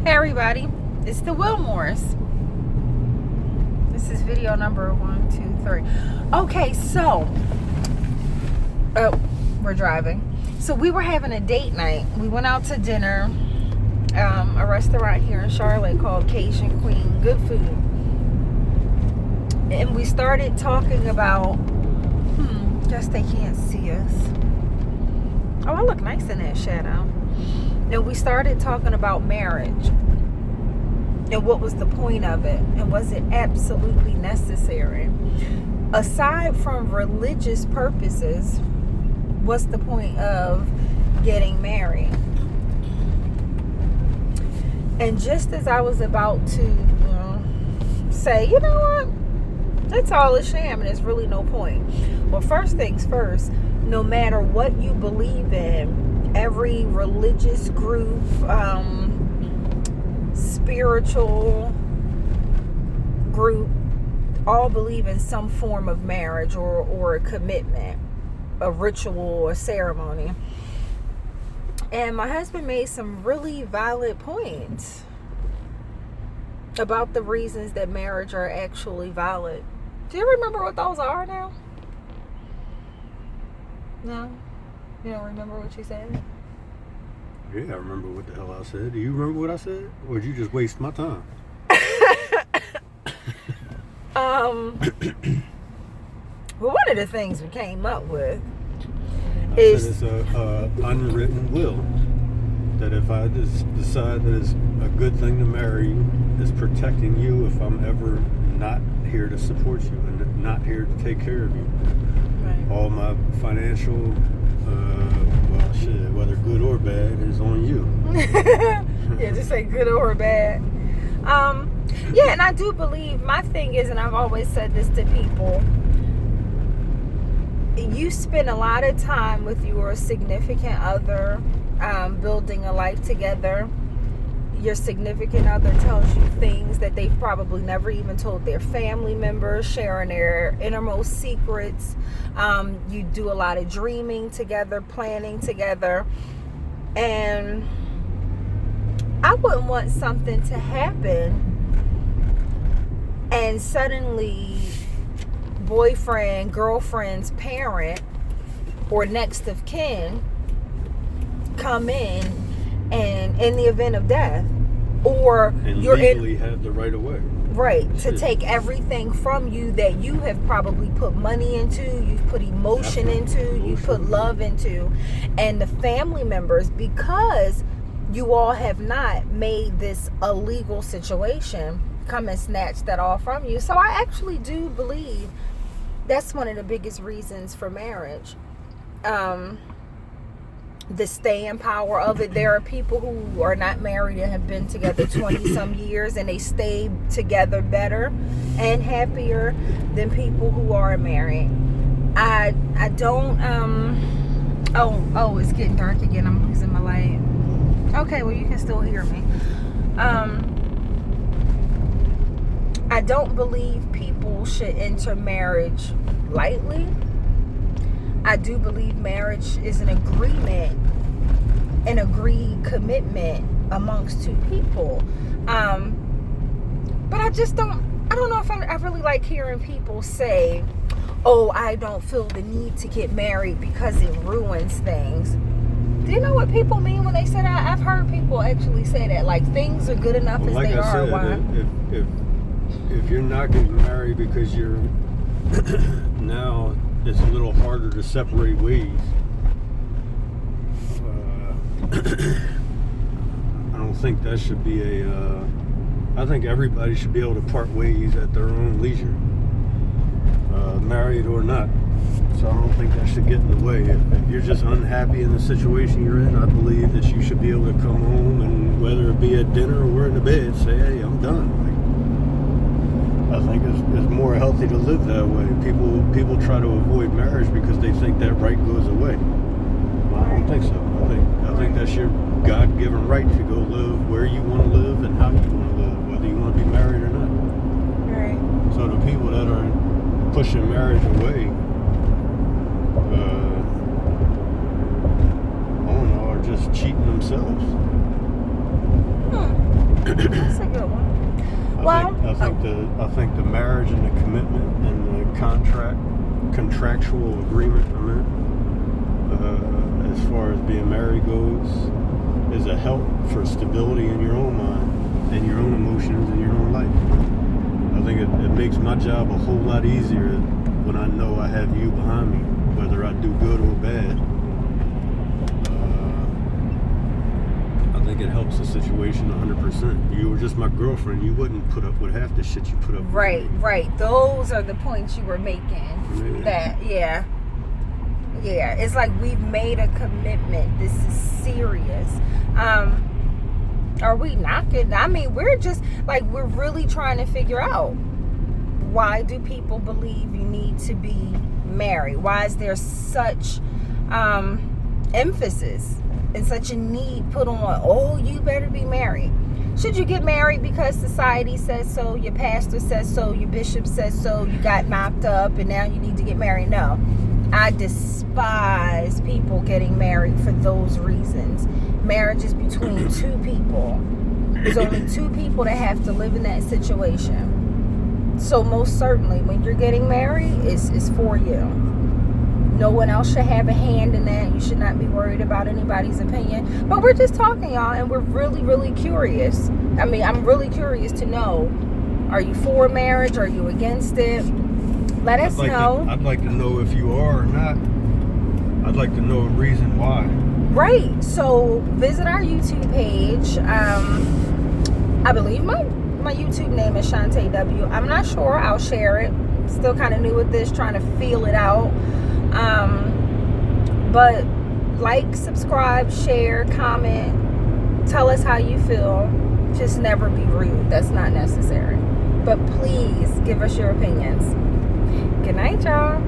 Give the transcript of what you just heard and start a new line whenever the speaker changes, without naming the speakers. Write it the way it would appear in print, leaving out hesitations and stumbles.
Hey everybody, it's the Wilmores. This is video number 1, 2, 3. Okay, so we're driving. So we were having a date night. We went out to dinner, a restaurant here in Charlotte called Cajun Queen. Good food. And we started talking about, guess they can't see us. Oh, I look nice in that shadow. And we started talking about marriage and what was the point of it and was it absolutely necessary. Aside from religious purposes, what's the point of getting married? And just as I was about to say, you know what, it's all a sham and there's really no point. Well, first things first, no matter what you believe in, every religious group, spiritual group, all believe in some form of marriage or a commitment, a ritual or ceremony. And my husband made some really valid points about the reasons that marriage are actually valid. Do you remember what those are now? No? You don't remember what you said?
Yeah, I remember what the hell I said. Do you remember what I said? Or did you just waste my time?
Well, one of the things we came up with
is it's a unwritten will. That if I just decide that it's a good thing to marry you, it's protecting you if I'm ever not here to support you and not here to take care of you.
Right.
All my financial, whether good or bad, is on you.
Yeah, just say good or bad. Yeah, and I do believe, my thing is, and I've always said this to people, you spend a lot of time with your significant other, building a life together. Your significant other tells you things that they've probably never even told their family members, sharing their innermost secrets. You do a lot of dreaming together, planning together. And I wouldn't want something to happen and suddenly boyfriend, girlfriend's parent, or next of kin come in, and in the event of death, or
and
you're
legally have the right of way.
Right, to take everything from you that you have probably put money into, you've put emotion into, you've put love into, and the family members, because you all have not made this a legal situation, come and snatch that all from you. So I actually do believe that's one of the biggest reasons for marriage. The staying power of it. There are people who are not married and have been together 20 some years and they stay together better and happier than people who are married. I don't it's getting dark again. I'm losing my light. Okay, well, you can still hear me. I don't believe people should enter marriage lightly. I do believe marriage is an agreement, an agreed commitment amongst two people. But I don't know if I really like hearing people say, oh, I don't feel the need to get married because it ruins things. Do you know what people mean when they say that? I've heard people actually say that, like, things are good enough as they are. Why?
If you're not getting married because you're now it's a little harder to separate ways. I don't think that should be I think everybody should be able to part ways at their own leisure, married or not. So I don't think that should get in the way. If you're just unhappy in the situation you're in, I believe that you should be able to come home and, whether it be at dinner or in the bed, say, hey, I'm done. I think it's more healthy to live that way. People try to avoid marriage because they think that right goes away. Well, I don't think so. I think that's your God-given right to go live where you want to live and how you want to live, whether you want to be married or not.
Right.
So the people that are pushing marriage away, I don't know, are just cheating themselves.
That's a good one.
I think the marriage and the commitment and the contractual agreement, as far as being married goes, is a help for stability in your own mind and your own emotions and your own life. I think it makes my job a whole lot easier when I know I have you behind me, whether I do good or bad. I think it helps the situation 100%. You were just my girlfriend. You wouldn't put up with half the shit you put up with.
Right. Those are the points you were making. Yeah. It's like we've made a commitment. This is serious. Are we not getting? I mean, we're just like, we're really trying to figure out, why do people believe you need to be married? Why is there such emphasis and such a need put on, oh, you better be married? Should you get married because society says so, your pastor says so, your bishop says so, you got knocked up and now you need to get married? No. I despise people getting married for those reasons. Marriage is between two people. There's only two people that have to live in that situation. So most certainly, when you're getting married, it's for you. No one else should have a hand in that. You should not be worried about anybody's opinion. But we're just talking, y'all, and we're really, really curious. I mean, I'm really curious to know, are you for marriage? Are you against it? Let us know.
I'd like to know if you are or not. I'd like to know a reason why.
Right. So visit our YouTube page. I believe my YouTube name is Shantae W. I'm not sure. I'll share it. Still kind of new with this, trying to feel it out. But like, subscribe, share, comment. Tell us how you feel. Just never be rude. That's not necessary. But please give us your opinions. Good night, y'all.